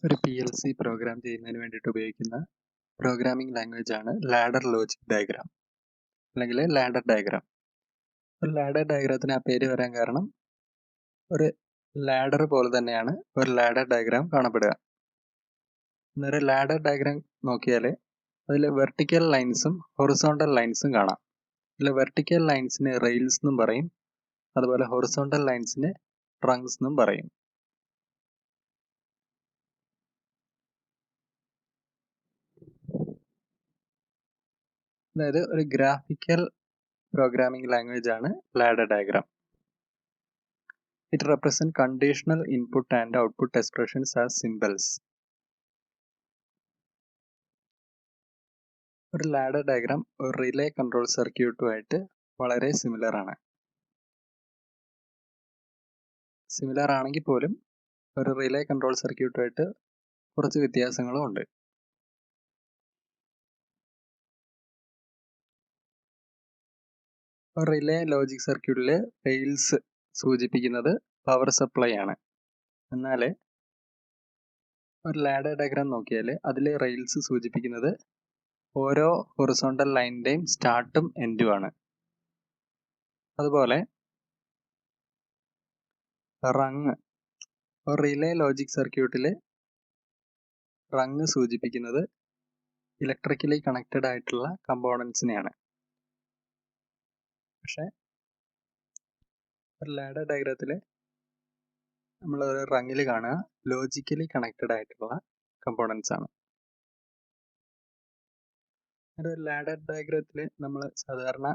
ഒരു PLC programme ചെയ്യുന്നതിന് വേണ്ടിയിട്ട് ഉപയോഗിക്കുന്ന പ്രോഗ്രാമിംഗ് ലാംഗ്വേജ് ആണ് ലാഡർ ലോജിക് ഡയഗ്രാം അല്ലെങ്കിൽ ലാഡർ ഡയഗ്രാം. ഒരു ലാഡർ ഡയഗ്രാമത്തിന് ആ പേര് വരാൻ കാരണം ഒരു ലാഡർ പോലെ തന്നെയാണ് ഒരു ലാഡർ ഡയഗ്രാം കാണപ്പെടുക. അന്നേരം ലാഡർ ഡയഗ്രാം നോക്കിയാൽ അതിൽ വെർട്ടിക്കൽ ലൈൻസും ഹൊറിസോണ്ടൽ ലൈൻസും കാണാം. ഇതിൽ വെർട്ടിക്കൽ ലൈൻസിന് റെയിൽസ് എന്നും പറയും, അതുപോലെ ഹൊറിസോണ്ടൽ ലൈൻസിന് ട്രങ്ക്സ് എന്നും പറയും. അതായത് ഒരു ഗ്രാഫിക്കൽ പ്രോഗ്രാമിംഗ് ലാംഗ്വേജ് ആണ് ladder diagram. It represents conditional input and output expressions as symbols. ഒരു ലാഡർ ഡയഗ്രാം ഒരു റിലേ കൺട്രോൾ സർക്യൂട്ടുമായിട്ട് വളരെ സിമിലർ ആണ്. സിമിലർ ആണെങ്കിൽ പോലും ഒരു റിലേ കൺട്രോൾ സർക്യൂട്ടുമായിട്ട് കുറച്ച് വ്യത്യാസങ്ങളും ഉണ്ട്. ഒരു റിലേ ലോജിക് സർക്യൂട്ടിൽ റെയിൽസ് സൂചിപ്പിക്കുന്നത് പവർ സപ്ലൈ ആണ്. എന്നാൽ ഒരു ലാഡർ ഡയഗ്രാം നോക്കിയാൽ അതിൽ റെയിൽസ് സൂചിപ്പിക്കുന്നത് ഓരോ ഹൊറിസോണ്ടൽ ലൈനിൻ്റെയും സ്റ്റാർട്ടും എൻഡും ആണ്. അതുപോലെ റങ് ഒരു റിലേ ലോജിക് സർക്യൂട്ടിൽ റങ് സൂചിപ്പിക്കുന്നത് ഇലക്ട്രിക്കലി കണക്റ്റഡ് ആയിട്ടുള്ള കമ്പോണൻസിനെയാണ്. പക്ഷേ ഒരു ലാഡർ ഡയഗ്രത്തിൽ നമ്മൾ ഒരു റങ്ങിൽ കാണുക ലോജിക്കലി കണക്റ്റഡ് ആയിട്ടുള്ള കമ്പോണൻസ് ആണ്. ഒരു ലാഡർ ഡയഗ്രത്തിൽ നമ്മൾ സാധാരണ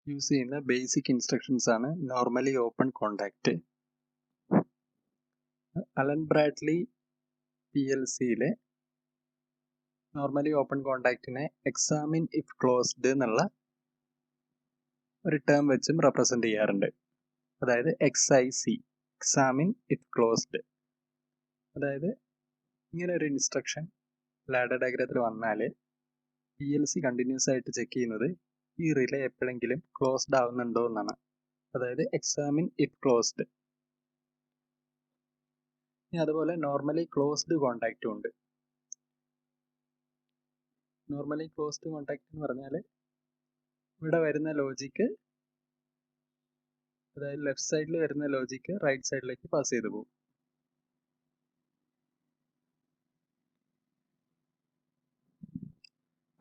യൂസ് ചെയ്യുന്ന ബേസിക് ഇൻസ്ട്രക്ഷൻസ് ആണ് normally open contact. Allen Bradley PLCയിലെ നോർമലി ഓപ്പൺ കോണ്ടാക്റ്റിനെ എക്സാമിൻ ഇഫ് ക്ലോസ്ഡ് എന്നുള്ള ഒരു ടേം വെച്ചും റെപ്രസെന്റ് ചെയ്യാറുണ്ട്. അതായത് XIC, എക്സാമിൻ ഇഫ് ക്ലോസ്ഡ്. അതായത് ഇങ്ങനെ ഒരു ഇൻസ്ട്രക്ഷൻ ലാഡർ ഡയഗ്രത്തിൽ വന്നാൽ PLC കണ്ടിന്യൂസ് ആയിട്ട് ചെക്ക് ചെയ്യുന്നത് ഈ റിലേ എപ്പോഴെങ്കിലും ക്ലോസ്ഡ് ആവുന്നുണ്ടോ എന്നാണ്. അതായത് എക്സാമിൻ ഇഫ് ക്ലോസ്ഡ്. ഇനി അതുപോലെ നോർമലി ക്ലോസ്ഡ് കോണ്ടാക്റ്റും ഉണ്ട്. നോർമലി ക്ലോസ്ഡ് കോണ്ടാക്ട് എന്ന് പറഞ്ഞാൽ ഇവിടെ വരുന്ന ലോജിക്ക്, അതായത് ലെഫ്റ്റ് സൈഡിൽ വരുന്ന ലോജിക്ക് റൈറ്റ് സൈഡിലേക്ക് പാസ് ചെയ്തു പോകും.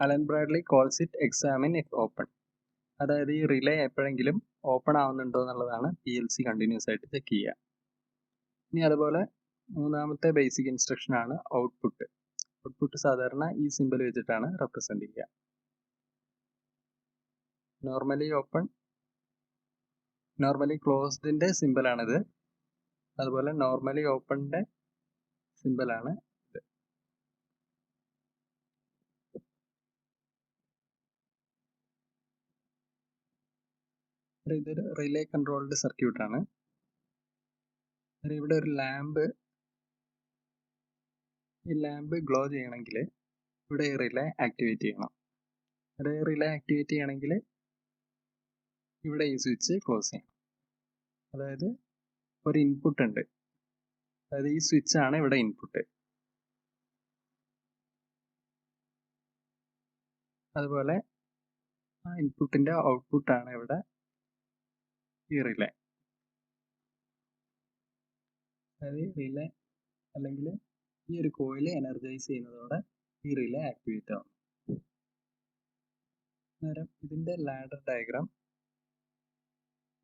Alan Bradley calls it examine if open. അതായത് ഈ റിലേ എപ്പോഴെങ്കിലും ഓപ്പൺ ആവുന്നുണ്ടോ എന്നുള്ളതാണ് PLC കണ്ടിന്യൂസ് ആയിട്ട് ചെക്ക് ചെയ്യുക. ഇനി അതുപോലെ മൂന്നാമത്തെ ബേസിക് ഇൻസ്ട്രക്ഷൻ ആണ് ഔട്ട്പുട്ട്. ഔട്ട്പുട്ട് സാധാരണ ഈ സിമ്പിൾ വെച്ചിട്ടാണ് റെപ്രസെന്റ് ചെയ്യുക. നോർമലി ഓപ്പൺ, നോർമലി ക്ലോസ്ഡിന്റെ സിമ്പിളാണിത്. അതുപോലെ നോർമലി ഓപ്പണിന്റെ സിമ്പിളാണ് ഇത്. ഇതൊരു റിലേ കൺട്രോൾഡ് സർക്യൂട്ടാണ്. ഇവിടെ ഒരു ലാമ്പ്, ഈ ലാമ്പ് ഗ്ലോ ചെയ്യണമെങ്കിൽ ഇവിടെ ഈ റിലേ ആക്ടിവേറ്റ് ചെയ്യണം. അതായത് റിലേ ആക്ടിവേറ്റ് ചെയ്യണമെങ്കിൽ ഇവിടെ ഈ സ്വിച്ച് ക്ലോസ് ചെയ്യണം. അതായത് ഒരു ഇൻപുട്ട് ഉണ്ട്, അതായത് ഈ സ്വിച്ച് ആണ് ഇവിടെ ഇൻപുട്ട്. അതുപോലെ ആ ഇൻപുട്ടിന്റെ ഔട്ട്പുട്ടാണ് ഇവിടെ ഈ റിലേ. അതായത് റിലേ അല്ലെങ്കിൽ ഈ ഒരു കോയിൽ എനർജൈസ് ചെയ്യുന്നതോടെ ഈ റിലേ ആക്ടിവേറ്റ് ആവും. അന്നേരം ഇതിന്റെ ലാഡർ ഡയഗ്രാം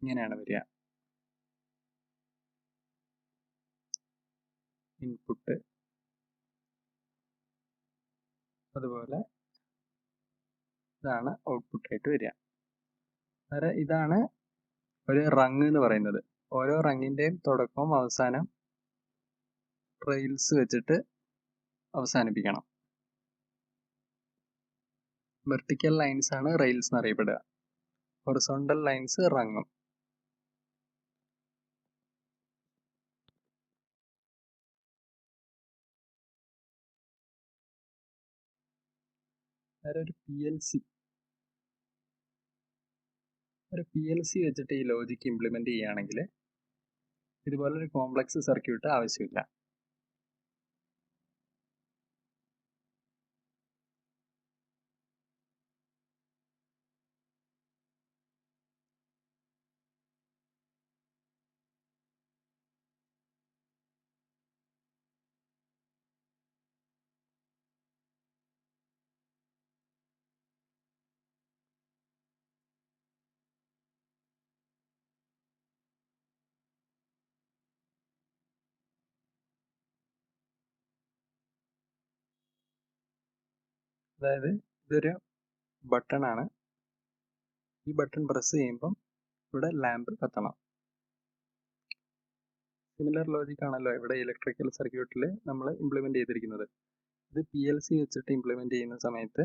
ഇങ്ങനെയാണ് വരിക. ഇൻപുട്ട്, അതുപോലെ ഇതാണ് ഔട്ട്പുട്ട് ആയിട്ട് വരിക. അന്നേരം ഇതാണ് ഒരു റങ് എന്ന് പറയുന്നത്. ഓരോ റങ്ങിന്റെയും തുടക്കവും അവസാനം റെയിൽസ് വെച്ചിട്ട് അവസാനിപ്പിക്കണം. വെർട്ടിക്കൽ ലൈൻസ് ആണ് റെയിൽസ് എന്നറിയപ്പെടുക, ഹൊറിസോണ്ടൽ ലൈൻസ് റങ്ങും. ഒരു PLC വെച്ചിട്ട് ഈ ലോജിക്ക് ഇംപ്ലിമെന്റ് ചെയ്യുകയാണെങ്കിൽ ഇതുപോലൊരു കോംപ്ലക്സ് സർക്യൂട്ട് ആവശ്യമില്ല. അതായത് ഇതൊരു ബട്ടൺ ആണ്. ഈ ബട്ടൺ പ്രസ് ചെയ്യുമ്പം ഇവിടെ ലാമ്പ് കത്തണം. സിമിലർ ലോജിക് ആണല്ലോ ഇവിടെ ഇലക്ട്രിക്കൽ സർക്യൂട്ടിൽ നമ്മൾ ഇംപ്ലിമെന്റ് ചെയ്തിരിക്കുന്നത്. ഇത് PLC വെച്ചിട്ട് ഇംപ്ലിമെന്റ് ചെയ്യുന്ന സമയത്ത്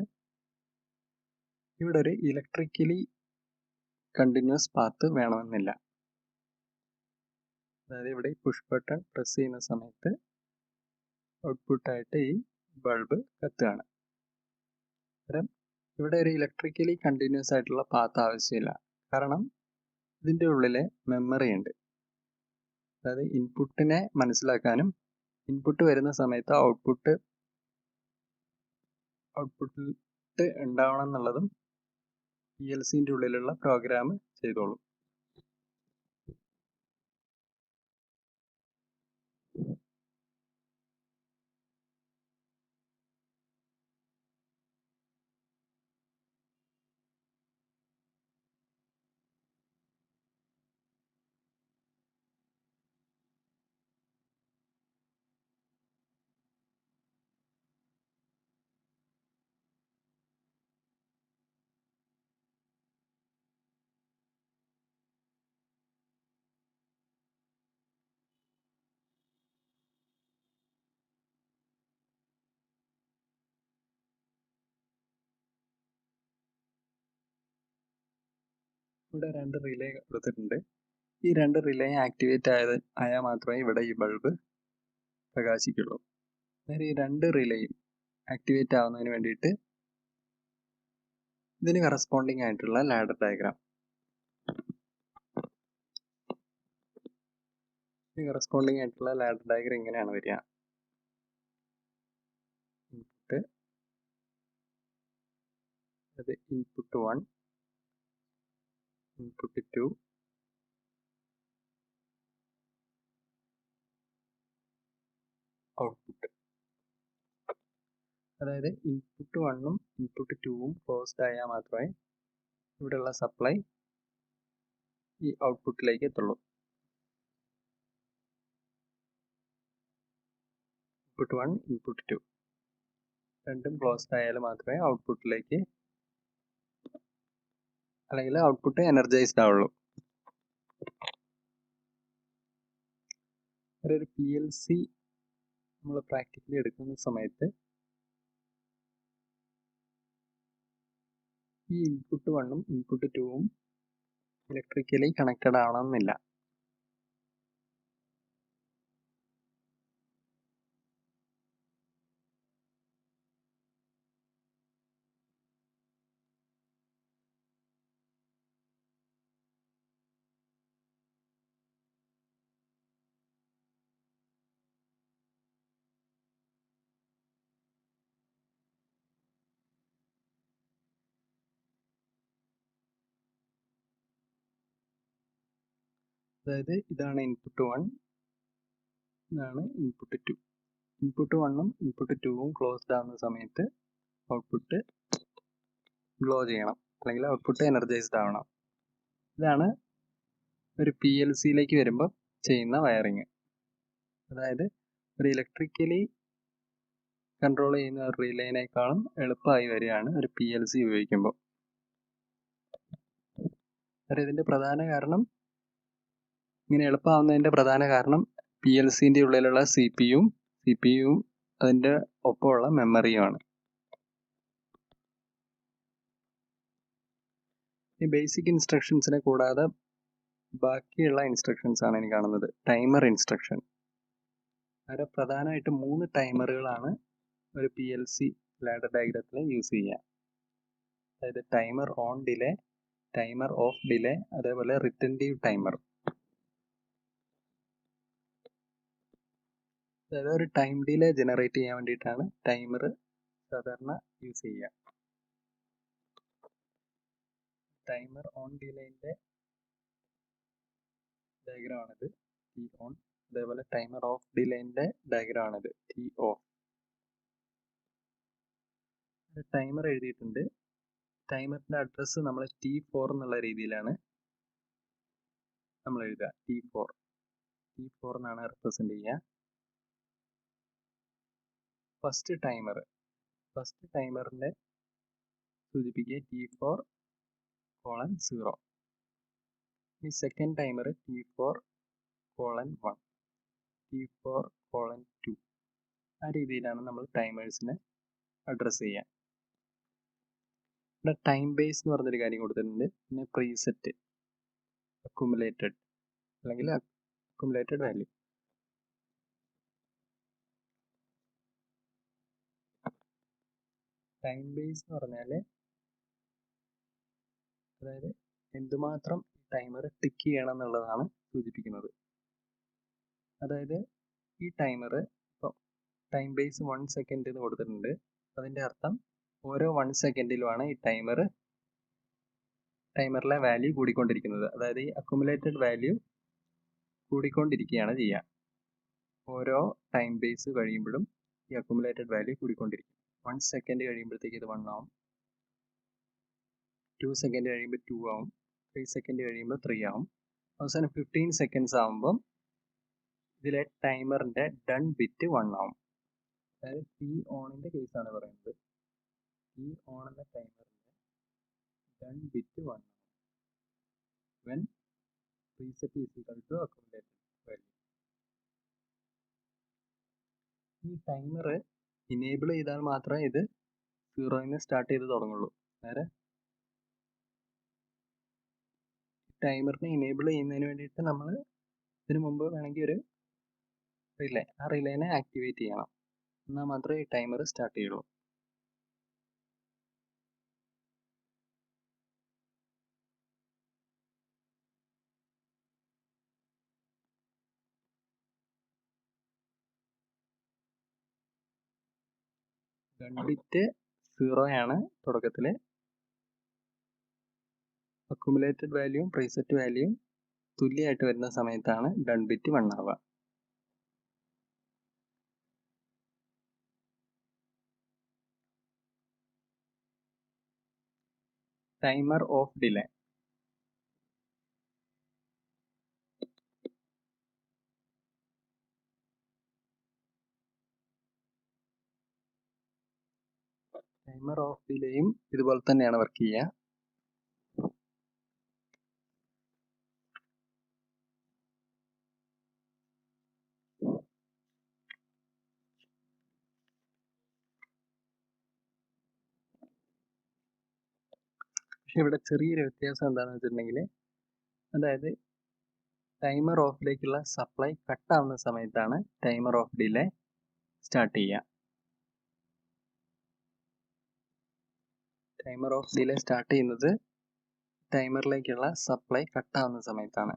ഇവിടെ ഒരു ഇലക്ട്രിക്കലി കണ്ടിന്യൂസ് പാത്ത് വേണമെന്നില്ല. അതായത് ഇവിടെ പുഷ് ബട്ടൺ പ്രസ് ചെയ്യുന്ന സമയത്ത് ഔട്ട്പുട്ടായിട്ട് ഈ ബൾബ് കത്തുകയാണ്. അന്നേരം ഇവിടെ ഒരു ഇലക്ട്രിക്കലി കണ്ടിന്യൂസ് ആയിട്ടുള്ള പാത്ത് ആവശ്യമില്ല. കാരണം ഇതിൻ്റെ ഉള്ളിൽ മെമ്മറി ഉണ്ട്. അതായത് ഇൻപുട്ടിനെ മനസ്സിലാക്കാനും ഇൻപുട്ട് വരുന്ന സമയത്ത് ഔട്ട്പുട്ട് ഉണ്ടാവണം എന്നുള്ളതും PLCൻ്റെ ഉള്ളിലുള്ള പ്രോഗ്രാം ചെയ്തോളും. ഇവിടെ 2 റിലേ കൊടുത്തിട്ടുണ്ട്. ഈ 2 റിലേ ആക്ടിവേറ്റ് ആയാൽ മാത്രമേ ഇവിടെ ഈ ബൾബ് പ്രകാശിക്കുള്ളൂ. അതായത് ഈ 2 റിലേയും ആക്ടിവേറ്റ് ആവുന്നതിന് വേണ്ടിയിട്ട് ഇതിന് കറസ്പോണ്ടിങ് ആയിട്ടുള്ള ലാഡർ ഡയഗ്രാം ഇങ്ങനെയാണ് വരിക. Input 1, input 2, output. അതായത് ഇൻപുട്ട് 1ഉം ഇൻപുട്ട് 2ഉം ക്ലോസ്ഡ് ആയാൽ മാത്രമേ ഇവിടെയുള്ള സപ്ലൈ ഈ ഔട്ട്പുട്ടിലേക്ക് എത്തുള്ളൂ. ഇൻപുട്ട് 1, ഇൻപുട്ട് 2 രണ്ടും ക്ലോസ്ഡ് ആയാൽ മാത്രമേ ഔട്ട്പുട്ടിലേക്ക് അല്ലെങ്കിൽ ഔട്ട്പുട്ട് എനർജൈസ്ഡ് ആവുള്ളൂ. ഒരു PLC നമ്മൾ പ്രാക്ടിക്കലി എടുക്കുന്ന സമയത്ത് ഈ ഇൻപുട്ട് 1ഉം ഇൻപുട്ട് 2ഉം ഇലക്ട്രിക്കലി കണക്റ്റഡ് ആവണമെന്നില്ല. അതായത് ഇതാണ് ഇൻപുട്ട് 1, ഇതാണ് ഇൻപുട്ട് 2. ഇൻപുട്ട് 1ഉം ഇൻപുട്ട് 2ഉം ക്ലോസ്ഡ് ആവുന്ന സമയത്ത് ഔട്ട്പുട്ട് ഗ്ലോ ചെയ്യണം അല്ലെങ്കിൽ ഔട്ട്പുട്ട് എനർജൈസ്ഡ് ആവണം. ഇതാണ് ഒരു PLCയിലേക്ക് വരുമ്പോൾ ചെയ്യുന്ന വയറിങ്. അതായത് ഒരു ഇലക്ട്രിക്കലി കൺട്രോൾ ചെയ്യുന്ന ഒരു റിലേനേക്കാളും എളുപ്പമായി വരികയാണ് ഒരു PLC ഉപയോഗിക്കുമ്പോൾ. ഇതിൻ്റെ പ്രധാന കാരണം, ഇങ്ങനെ എളുപ്പമാവുന്നതിൻ്റെ പ്രധാന കാരണം PLCൻ്റെ ഉള്ളിലുള്ള CPU അതിൻ്റെ ഒപ്പമുള്ള മെമ്മറിയുമാണ്. ഈ ബേസിക് ഇൻസ്ട്രക്ഷൻസിനെ കൂടാതെ ബാക്കിയുള്ള ഇൻസ്ട്രക്ഷൻസ് ആണ് ഇനി കാണുന്നത്. Timer instruction. അവിടെ പ്രധാനമായിട്ട് 3 ടൈമറുകളാണ് ഒരു PLC ലാഡർ ഡയഗ്രത്തിൽ യൂസ് ചെയ്യുക. അതായത് timer on delay, timer off delay, അതേപോലെ റിറ്റൻറ്റീവ് ടൈമർ. അതായത് ഒരു ടൈം ഡിലേ ജനറേറ്റ് ചെയ്യാൻ വേണ്ടിയിട്ടാണ് ടൈമർ സാധാരണ യൂസ് ചെയ്യുക. ടൈമർ ഓൺ ഡിലേൻ്റെ ഡയഗ്രാമാണിത്, T ഓൺ. അതേപോലെ ടൈമർ ഓഫ് ഡിലേൻ്റെ ഡയഗ്രാമാണിത്, T ഓഫ്. ടൈമർ എഴുതിയിട്ടുണ്ട്. ടൈമറിൻ്റെ അഡ്രസ്സ് നമ്മൾ T4 എന്നുള്ള രീതിയിലാണ് നമ്മൾ എഴുതുക. T4 എന്നാണ് റെപ്രസെൻ്റ് ചെയ്യുക. ഫസ്റ്റ് ടൈമർ ഫസ്റ്റ് ടൈമറിൻ്റെ സൂചിപ്പിക്കുക T4:0. ഈ സെക്കൻഡ് ടൈമർ T4:1, T4:2. ആ രീതിയിലാണ് നമ്മൾ ടൈമേഴ്സിനെ അഡ്രസ്സ് ചെയ്യുക. ഇവിടെ ടൈം ബേസ് എന്ന് പറഞ്ഞൊരു കാര്യം കൊടുത്തിട്ടുണ്ട്. പിന്നെ പ്രീസെറ്റ്, അക്യുമുലേറ്റഡ് അല്ലെങ്കിൽ അക്യുമുലേറ്റഡ് വാല്യൂ. ടൈം ബേസ് എന്ന് പറഞ്ഞാൽ അതായത് എന്തുമാത്രം ടൈമർ ടിക്ക് ചെയ്യണം എന്നുള്ളതാണ് സൂചിപ്പിക്കുന്നത്. അതായത് ഈ ടൈമർ ഇപ്പോൾ ടൈം ബേസ് 1 സെക്കൻഡ് എന്ന് കൊടുത്തിട്ടുണ്ട്. അതിൻ്റെ അർത്ഥം ഓരോ 1 സെക്കൻഡിലുമാണ് ഈ ടൈമറിലെ വാല്യൂ കൂടിക്കൊണ്ടിരിക്കുന്നത്. അതായത് ഈ അക്യുമുലേറ്റഡ് വാല്യൂ കൂടിക്കൊണ്ടിരിക്കുകയാണ് ചെയ്യുക. ഓരോ ടൈം ബേസ് കഴിയുമ്പോഴും ഈ അക്യുമുലേറ്റഡ് വാല്യൂ കൂടിക്കൊണ്ടിരിക്കും. 1 സെക്കൻഡ് കഴിയുമ്പോഴത്തേക്ക് ഇത് 1 ആവും, 2 സെക്കൻഡ് കഴിയുമ്പോൾ 2 ആവും, 3 സെക്കൻഡ് കഴിയുമ്പോൾ 3 ആവും. അവസാനം 15 സെക്കൻഡ്സ് ആകുമ്പം ഇതിലെ ടൈമറിൻ്റെ ഡൺ ബിറ്റ് 1 ആവും. അതായത് ടി ഓണിൻ്റെ കേസാണ് പറയുന്നത്. ടി ഓൺ എന്ന ടൈമറിൻ്റെ ഡൺ ബിറ്റ് 1 ആവും when preset is equal to accumulated value. ഈ ടൈമർ ഇനേബിൾ ചെയ്താൽ മാത്രമേ ഇത് 0 സ്റ്റാർട്ട് ചെയ്ത് തുടങ്ങുള്ളൂ. നേരെ ടൈമറിനെ ഇനേബിൾ ചെയ്യുന്നതിന് വേണ്ടിയിട്ട് നമ്മൾ ഇതിനു മുമ്പ് വേണമെങ്കിൽ ഒരു റിലേ, ആ റിലേനെ ആക്ടിവേറ്റ് ചെയ്യണം. എന്നാൽ മാത്രമേ ഈ ടൈമർ സ്റ്റാർട്ട് ചെയ്യുള്ളൂ. ഡൺ ബിറ്റ് 0 ആണ് തുടക്കത്തിൽ. അക്യുമുലേറ്റഡ് വാല്യൂവും പ്രീസെറ്റ് വാല്യൂവും തുല്യമായിട്ട് വരുന്ന സമയത്താണ് ഡൺ ബിറ്റ് 1 ആവുക. Timer off delay. Timer off ഡിലേയും ഇതുപോലെ തന്നെയാണ് വർക്ക് ചെയ്യുക. പക്ഷെ ഇവിടെ ചെറിയൊരു വ്യത്യാസം എന്താണെന്ന് വെച്ചിട്ടുണ്ടെങ്കിൽ, അതായത് ടൈമർ ഓഫിലേക്കുള്ള സപ്ലൈ കട്ടാവുന്ന സമയത്താണ് ടൈമർ ഓഫ് ഡിലേ സ്റ്റാർട്ട് ചെയ്യുക. ടൈമർ ഓഫ് ഡിലേ സ്റ്റാർട്ട് ചെയ്യുന്നത് ടൈമറിലേക്കുള്ള സപ്ലൈ കട്ടാവുന്ന സമയത്താണ്.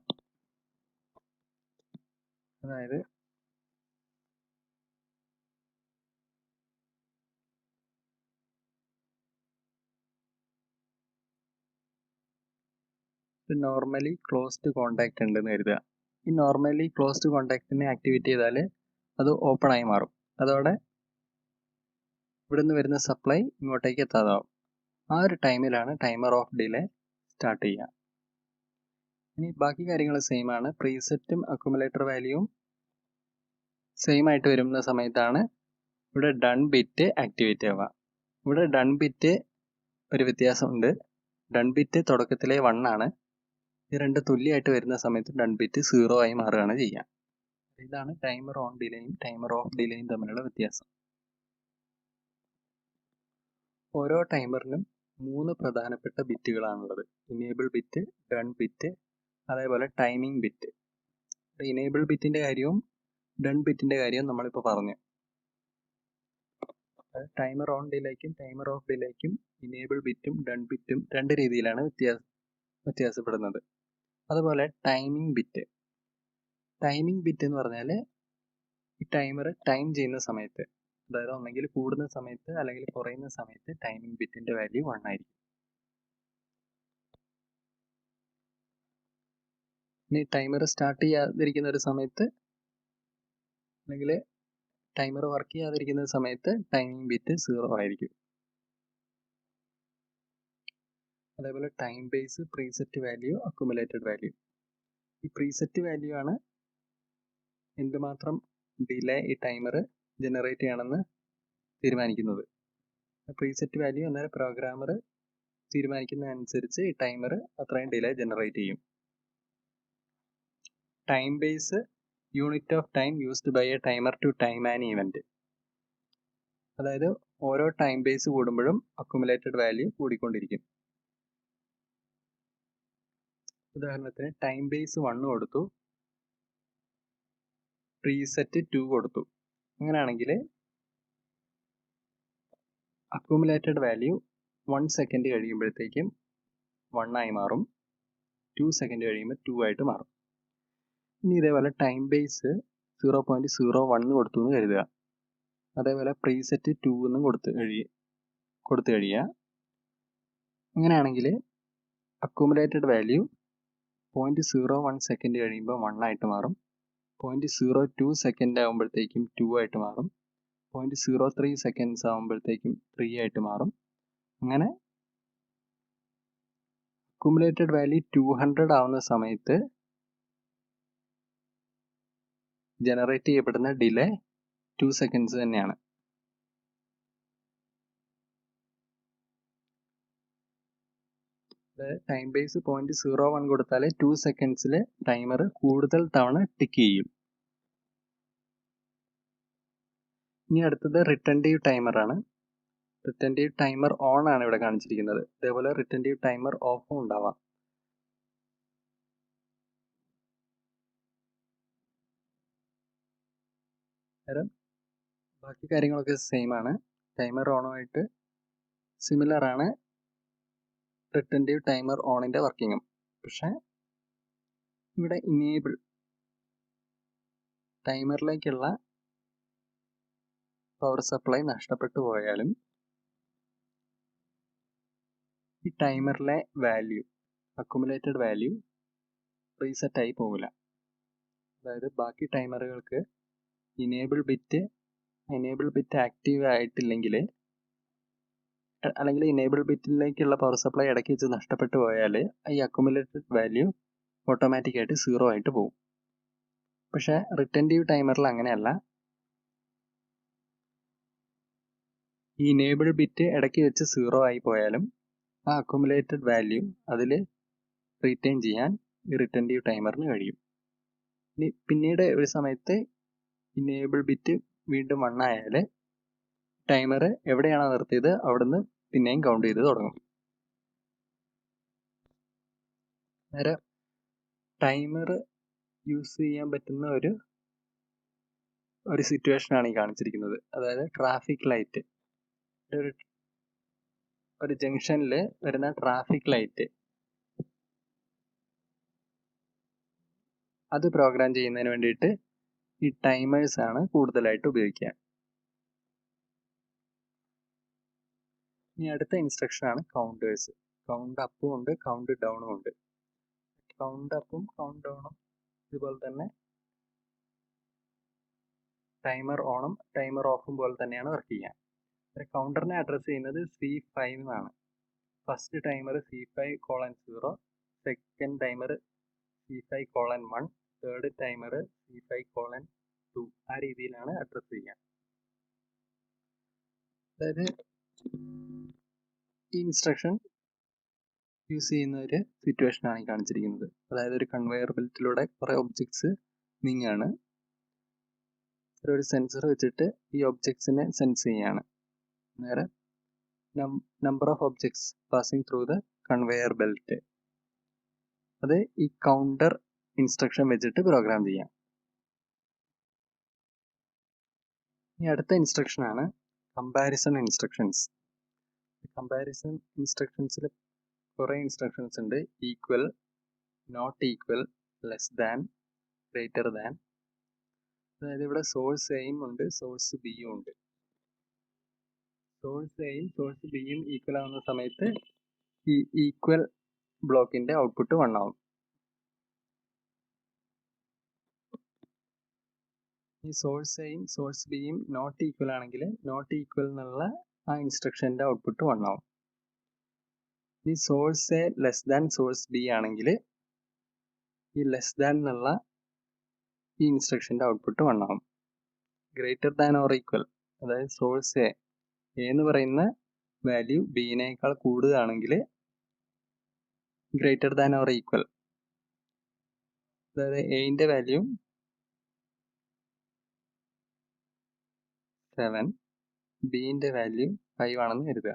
അതായത് നോർമലി ക്ലോസ്ഡ് കോണ്ടാക്ട് ഉണ്ടെന്ന് കരുതുക. ഈ നോർമലി ക്ലോസ്ഡ് കോണ്ടാക്റ്റിനെ ആക്ടിവേറ്റ് ചെയ്താൽ അത് ഓപ്പൺ ആയി മാറും. അതോടെ ഇവിടെ നിന്ന് വരുന്ന സപ്ലൈ ഇങ്ങോട്ടേക്ക് എത്താതാവും. ആ ഒരു ടൈമിലാണ് ടൈമർ ഓഫ് ഡിലേ സ്റ്റാർട്ട് ചെയ്യുക. ഇനി ബാക്കി കാര്യങ്ങൾ സെയിം ആണ്. പ്രീസെറ്റും അക്യുമുലേറ്റർ വാല്യൂവും സെയിം ആയിട്ട് വരുന്ന സമയത്താണ് ഇവിടെ ഡൺ ബിറ്റ് ആക്ടിവേറ്റ് ആവുക. ഇവിടെ ഡൺ ബിറ്റ് ഒരു വ്യത്യാസമുണ്ട്. ഡൺ ബിറ്റ് തുടക്കത്തിലെ 1 ആണ്. ഈ രണ്ട് തുല്യമായിട്ട് വരുന്ന സമയത്ത് ഡൺ ബിറ്റ് 0 ആയി മാറുകയാണ് ചെയ്യുക. ഇതാണ് ടൈമർ ഓൺ ഡിലേയും ടൈമർ ഓഫ് ഡിലേയും തമ്മിലുള്ള വ്യത്യാസം. ഓരോ ടൈമറിനും 3 പ്രധാനപ്പെട്ട ബിറ്റുകളാണുള്ളത്. ഇനേബിൾ ബിറ്റ്, ഡൺ ബിറ്റ്, അതേപോലെ ടൈമിംഗ് ബിറ്റ്. ഇനേബിൾ ബിറ്റിൻ്റെ കാര്യവും ഡൺ ബിറ്റിൻ്റെ കാര്യവും നമ്മളിപ്പോൾ പറഞ്ഞു. ടൈമർ ഓൺ ഡിലേക്കും ടൈമർ ഓഫ് ഡിലേക്കും ഇനേബിൾ ബിറ്റും ഡൺ ബിറ്റും രണ്ട് രീതിയിലാണ് വ്യത്യാസപ്പെടുന്നത്. അതുപോലെ ടൈമിംഗ് ബിറ്റ്. ടൈമിംഗ് ബിറ്റ് എന്ന് പറഞ്ഞാൽ ഈ ടൈമർ ടൈം ചെയ്യുന്ന സമയത്ത്, അതായത് ഒന്നെങ്കിൽ കൂടുന്ന സമയത്ത് അല്ലെങ്കിൽ കുറയുന്ന സമയത്ത് ടൈമിംഗ് ബിറ്റിന്റെ വാല്യൂ 1 ആയിരിക്കും. ഇനി ടൈമർ സ്റ്റാർട്ട് ചെയ്യാതിരിക്കുന്ന ഒരു സമയത്ത് അല്ലെങ്കിൽ ടൈമർ വർക്ക് ചെയ്യാതിരിക്കുന്ന സമയത്ത് ടൈമിംഗ് ബിറ്റ് 0 ആയിരിക്കും. അതേപോലെ time base, preset value, accumulated value. ഈ പ്രീസെറ്റ് വാല്യൂ ആണ് എന്തുമാത്രം ഡിലേ ഈ ടൈമർ ജനറേറ്റ് ചെയ്യണമെന്ന് തീരുമാനിക്കുന്നത്. പ്രീസെറ്റ് വാല്യൂ അന്നേരം പ്രോഗ്രാമർ തീരുമാനിക്കുന്നതനുസരിച്ച് ഈ ടൈമർ അത്രയും ഡിലേ ജനറേറ്റ് ചെയ്യും. Time base unit of time used by a timer to time an event. അതായത് ഓരോ ടൈം ബേസ് കൂടുമ്പോഴും അക്യുമുലേറ്റഡ് വാല്യൂ കൂടിക്കൊണ്ടിരിക്കും. ഉദാഹരണത്തിന് ടൈം ബേസ് 1 കൊടുത്തു, പ്രീസെറ്റ് 2 കൊടുത്തു. അങ്ങനെയാണെങ്കിൽ അക്യുമുലേറ്റഡ് വാല്യൂ 1 സെക്കൻഡ് കഴിയുമ്പോഴത്തേക്കും 1 ആയി മാറും, 2 സെക്കൻഡ് കഴിയുമ്പോൾ 2 ആയിട്ട് മാറും. ഇനി ഇതേപോലെ ടൈം ബേസ് 0.01 കൊടുത്തു എന്ന് കരുതുക. അതേപോലെ പ്രീസെറ്റ് 2 എന്നും കൊടുത്തു കഴിയുക. അങ്ങനെയാണെങ്കിൽ അക്യുമുലേറ്റഡ് വാല്യൂ 0.01 സെക്കൻഡ് കഴിയുമ്പോൾ 1 ആയിട്ട് മാറും, 0.02 സെക്കൻഡ് ആകുമ്പോഴത്തേക്കും 2 ആയിട്ട് മാറും, 0.03 സെക്കൻഡ്സ് ആകുമ്പോഴത്തേക്കും 3 ആയിട്ട് മാറും. അങ്ങനെ അക്യുമുലേറ്റഡ് വാല്യൂ 200 ആവുന്ന സമയത്ത് ജനറേറ്റ് ചെയ്യപ്പെടുന്ന ഡിലേ 2 സെക്കൻഡ്സ് തന്നെയാണ്. ടൈം ബേസ് 0.01 കൊടുത്താൽ 2 സെക്കൻഡ്സിൽ ടൈമർ കൂടുതൽ തവണ ടിക്ക് ചെയ്യും. ഇനി അടുത്തത് റിട്ടൻറ്റീവ് ടൈമർ ആണ്. റിട്ടൻറ്റീവ് ടൈമർ ഓൺ ആണ് ഇവിടെ കാണിച്ചിരിക്കുന്നത്. അതേപോലെ റിട്ടൻറ്റീവ് ടൈമർ ഓഫും ഉണ്ടാവാം. ബാക്കി കാര്യങ്ങളൊക്കെ സെയിം ആണ്. ടൈമർ ഓണുമായിട്ട് സിമിലർ ആണ് റിട്ടൻറ്റീവ് ടൈമർ ഓണിൻ്റെ വർക്കിങ്ങും. പക്ഷേ ഇവിടെ ഇനേബിൾ ടൈമറിലേക്കുള്ള പവർ സപ്ലൈ നഷ്ടപ്പെട്ടു പോയാലും ഈ ടൈമറിലെ വാല്യൂ അക്യുമുലേറ്റഡ് വാല്യൂ റീസെറ്റ് ആയി പോകില്ല. അതായത് ബാക്കി ടൈമറുകൾക്ക് ഇനേബിൾ ബിറ്റ് ആക്റ്റീവ് ആയിട്ടില്ലെങ്കിൽ, അല്ലെങ്കിൽ ഇനേബിൾ ബിറ്റിലേക്കുള്ള പവർ സപ്ലൈ ഇടയ്ക്ക് വെച്ച് നഷ്ടപ്പെട്ടു പോയാൽ ഈ അക്യുമുലേറ്റഡ് വാല്യൂ ഓട്ടോമാറ്റിക്കായിട്ട് 0 ആയിട്ട് പോകും. പക്ഷേ റിട്ടൻറ്റീവ് ടൈമറിൽ അങ്ങനെയല്ല. ഈ ഇനേബിൾ ബിറ്റ് ഇടയ്ക്ക് വെച്ച് 0 ആയി പോയാലും ആ അക്യുമുലേറ്റഡ് വാല്യൂ അതിൽ റീറ്റെയിൻ ചെയ്യാൻ ഈ റിട്ടൻറ്റീവ് ടൈമറിന് കഴിയും. ഇനി പിന്നീട് ഒരു സമയത്ത് ഇനേബിൾ ബിറ്റ് വീണ്ടും 1 ആയാൽ ടൈമർ എവിടെയാണോ നിർത്തിയത് അവിടുന്ന് പിന്നെയും കൗണ്ട് ചെയ്ത് തുടങ്ങും. നേരെ ടൈമർ യൂസ് ചെയ്യാൻ പറ്റുന്ന ഒരു സിറ്റുവേഷനാണ് ഈ കാണിച്ചിരിക്കുന്നത്. അതായത് ട്രാഫിക് ലൈറ്റ്, ഒരു ജംഗ്ഷനിൽ വരുന്ന ട്രാഫിക് ലൈറ്റ്, അത് പ്രോഗ്രാം ചെയ്യുന്നതിന് വേണ്ടിയിട്ട് ഈ ടൈമേഴ്സ് ആണ് കൂടുതലായിട്ട് ഉപയോഗിക്കുക. ഇനി അടുത്ത ഇൻസ്ട്രക്ഷൻ ആണ് കൗണ്ടേഴ്സ്. കൗണ്ട് അപ്പും ഉണ്ട്, കൗണ്ട് ഡൗണും ഉണ്ട്. കൗണ്ട് അപ്പും കൗണ്ട് ഡൗണും ഇതുപോലെ തന്നെ ടൈമർ ഓണും ടൈമർ ഓഫും പോലെ തന്നെയാണ് വർക്ക് ചെയ്യുക. കൗണ്ടറിനെ അഡ്രസ്സ് ചെയ്യുന്നത് C5 എന്നാണ്. First timer C5:0, second timer C5:1, third timer C5:2. ആ രീതിയിലാണ് അഡ്രസ്സ് ചെയ്യുക. അതായത് ഈ ഇൻസ്ട്രക്ഷൻ യൂസ് ചെയ്യുന്ന ഒരു സിറ്റുവേഷനാണ് ഈ കാണിച്ചിരിക്കുന്നത്. അതായത് ഒരു കൺവെയർ ബെൽറ്റിലൂടെ കുറേ ഒബ്ജക്ട്സ് നീങ്ങുകയാണ്. ഒരു സെൻസർ വെച്ചിട്ട് ഈ ഒബ്ജക്ട്സിനെ സെൻസ് ചെയ്യാണ്. നേരെ number of objects passing through the conveyor belt, അത് ഈ കൗണ്ടർ ഇൻസ്ട്രക്ഷൻ വെച്ചിട്ട് പ്രോഗ്രാം ചെയ്യാം. ഇനി അടുത്ത ഇൻസ്ട്രക്ഷൻ ആണ് കമ്പാരിസൺ ഇൻസ്ട്രക്ഷൻസ്. കമ്പാരിസൺ ഇൻസ്ട്രക്ഷൻസിൽ കുറേ ഇൻസ്ട്രക്ഷൻസ് ഉണ്ട്. Equal, not equal, less than, greater than. അതായത് ഇവിടെ സോഴ്സ് എയും ഉണ്ട്, സോഴ്സ് ബിയും ഉണ്ട്. സോഴ്സ് എയും സോഴ്സ് ബിയും ഈക്വൽ ആവുന്ന സമയത്ത് ഈ ഈക്വൽ ബ്ലോക്കിന്റെ ഔട്ട്പുട്ട് 1 ആവും. ഈ സോഴ്സ് എയും സോഴ്സ് ബിയും നോട്ട് ഈക്വൽ ആണെങ്കിൽ നോട്ട് ഈക്വൽ എന്നുള്ള ആ ഇൻസ്ട്രക്ഷന്റെ ഔട്ട്പുട്ട് 1 ആവും. ഈ source A less than source B ആണെങ്കിൽ ഈ ലെസ് ദാൻ എന്നുള്ള ഈ ഇൻസ്ട്രക്ഷന്റെ ഔട്ട്പുട്ട് 1 ആവും. ഗ്രേറ്റർ ദാൻ ഓർ ഈക്വൽ, അതായത് സോഴ്സ് എ എന്ന് പറയുന്ന വാല്യൂ ബിനേക്കാൾ കൂടുതലാണെങ്കിൽ ഗ്രേറ്റർ ദാൻ ഓർ ഈക്വൽ, അതായത് എന്റെ വാല്യൂ 7, ബിന്റെ വാല്യൂ 5 ആണെന്ന് കരുതുക.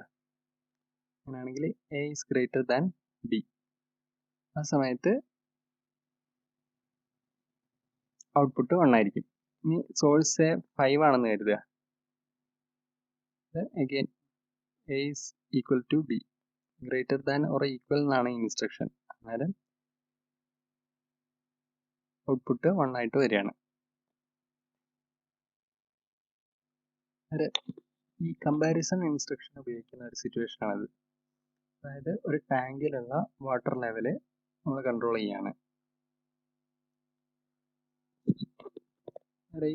അങ്ങനെയാണെങ്കിൽ A is greater than B. ആ സമയത്ത് ഔട്ട്പുട്ട് 1 ആയിരിക്കും. ഇനി സോഴ്സ് 5 ആണെന്ന് കരുതുക. Again a is equal to b, greater than or equal എന്നാണ് ഇൻസ്ട്രക്ഷൻ. അന്നേരം ഔട്ട്പുട്ട് 1 ആയിട്ട് വരികയാണ്. ഈ കമ്പാരിസൺ ഇൻസ്ട്രക്ഷൻ ഉപയോഗിക്കുന്ന ഒരു സിറ്റുവേഷൻ ആണത്. അതായത് ഒരു ടാങ്കിലുള്ള വാട്ടർ ലെവല് നമ്മൾ കൺട്രോൾ ചെയ്യാണ്.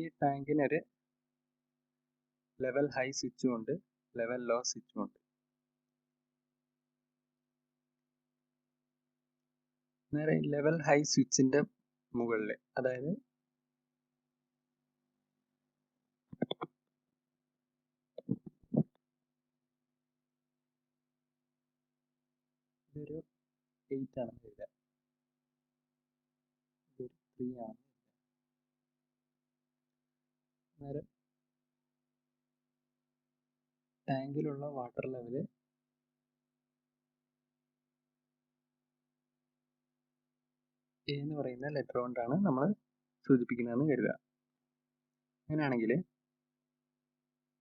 ഈ ടാങ്കിനൊരു ലെവൽ ഹൈ സ്വിച്ചും ഉണ്ട്, ലെവൽ ലോ സ്വിച്ചും ഉണ്ട്. നേരെ ലെവൽ ഹൈ സ്വിച്ചിന്റെ മുകളിൽ, അതായത് ഇതൊരു 8 ആണെന്ന് കരുതുക, ഇതൊരു 3 ആണ്. നേരം ടാങ്കിലുള്ള വാട്ടർ ലെവല് എ എന്ന് പറയുന്ന ലെറ്റർ കൊണ്ടാണ് നമ്മൾ സൂചിപ്പിക്കുന്നതെന്ന് കരുതുക. അങ്ങനെയാണെങ്കിൽ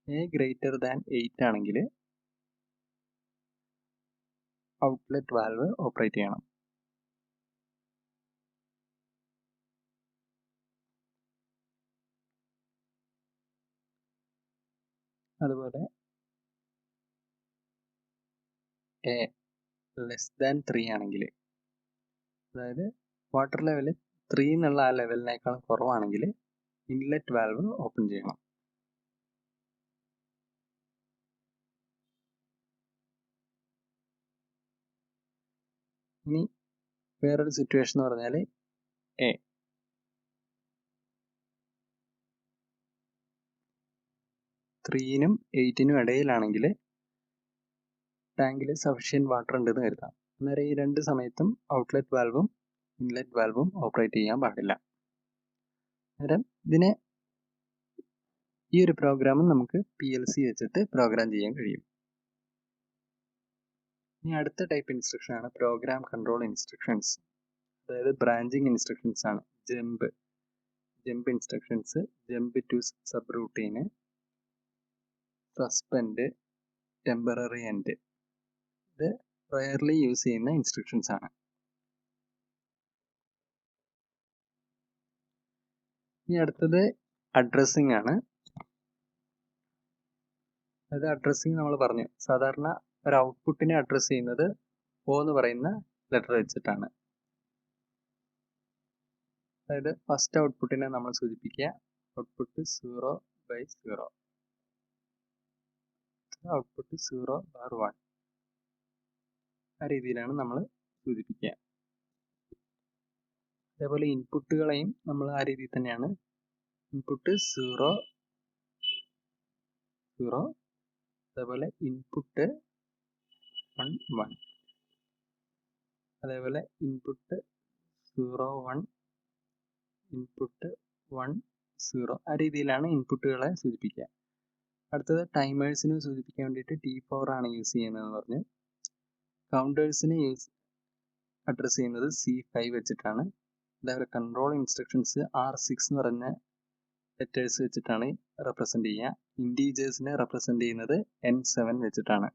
എ ഗ്രേറ്റർ ദാൻ 8 ആണെങ്കിൽ ഔട്ട്ലെറ്റ് വാൽവ് ഓപ്പറേറ്റ് ചെയ്യണം. അതുപോലെ എ ലെസ് ദാൻ 3 ആണെങ്കിൽ, അതായത് വാട്ടർ ലെവൽ 3 എന്നുള്ള ആ ലെവലിനേക്കാൾ കുറവാണെങ്കിൽ ഇൻലെറ്റ് വാൽവ് ഓപ്പൺ ചെയ്യണം. ഇനി വേറൊരു സിറ്റുവേഷൻ എന്ന് പറഞ്ഞാൽ എ 3നും 8നും ഇടയിലാണെങ്കിൽ ടാങ്കിൽ സഫിഷ്യൻറ്റ് വാട്ടർ ഉണ്ടെന്ന് കരുതാം. അന്നേരം ഈ രണ്ട് സമയത്തും ഔട്ട്ലെറ്റ് വാൽവും ഇൻലെറ്റ് വാൽവും ഓപ്പറേറ്റ് ചെയ്യാൻ പാടില്ല. അന്നേരം ഈ ഒരു പ്രോഗ്രാമും നമുക്ക് PLC വെച്ചിട്ട് പ്രോഗ്രാം ചെയ്യാൻ കഴിയും. ഇനി അടുത്ത ടൈപ്പ് ഇൻസ്ട്രക്ഷൻ ആണ് പ്രോഗ്രാം കൺട്രോൾ ഇൻസ്ട്രക്ഷൻസ്, അതായത് ബ്രാഞ്ചിങ് ഇൻസ്ട്രക്ഷൻസ് ആണ്. Jump instructions, jump to subroutine, suspend, temporary end. ഇത് റയർലി യൂസ് ചെയ്യുന്ന ഇൻസ്ട്രക്ഷൻസ് ആണ്. ഇനി അടുത്തത് അഡ്രസ്സിംഗ് ആണ്. അതായത് അഡ്രസ്സിംഗ് നമ്മൾ പറഞ്ഞു, സാധാരണ ഒരു ഔട്ട്പുട്ടിനെ അഡ്രസ്സ് ചെയ്യുന്നത് O എന്ന് പറയുന്ന ലെറ്റർ വെച്ചിട്ടാണ്. അതായത് ഫസ്റ്റ് ഔട്ട്പുട്ടിനെ നമ്മൾ സൂചിപ്പിക്കുക ഔട്ട്പുട്ട് 0/0, ഔട്ട്പുട്ട് 0/1, ആ രീതിയിലാണ് നമ്മൾ സൂചിപ്പിക്കുക. അതേപോലെ ഇൻപുട്ടുകളെയും നമ്മൾ ആ രീതിയിൽ തന്നെയാണ്. ഇൻപുട്ട് 0 0, അതേപോലെ ഇൻപുട്ട് 1 1, അതേപോലെ ഇൻപുട്ട് 0 1, ഇൻപുട്ട് 1 0, ആ രീതിയിലാണ് ഇൻപുട്ടുകളെ സൂചിപ്പിക്കുക. അടുത്തത് ടൈമേഴ്സിനെ സൂചിപ്പിക്കാൻ വേണ്ടിയിട്ട് T4 ആണ് യൂസ് ചെയ്യുന്നതെന്ന് പറഞ്ഞു. കൗണ്ടേഴ്സിനെ അഡ്രസ്സ് ചെയ്യുന്നത് C5 വെച്ചിട്ടാണ്. അതേപോലെ കൺട്രോൾ ഇൻസ്ട്രക്ഷൻസ് R6 എന്ന് പറഞ്ഞ ലെറ്റേഴ്സ് വെച്ചിട്ടാണ് റെപ്രസെന്റ് ചെയ്യുക. ഇൻറ്റീജേഴ്സിനെ റെപ്രസെന്റ് ചെയ്യുന്നത് N7 വെച്ചിട്ടാണ്.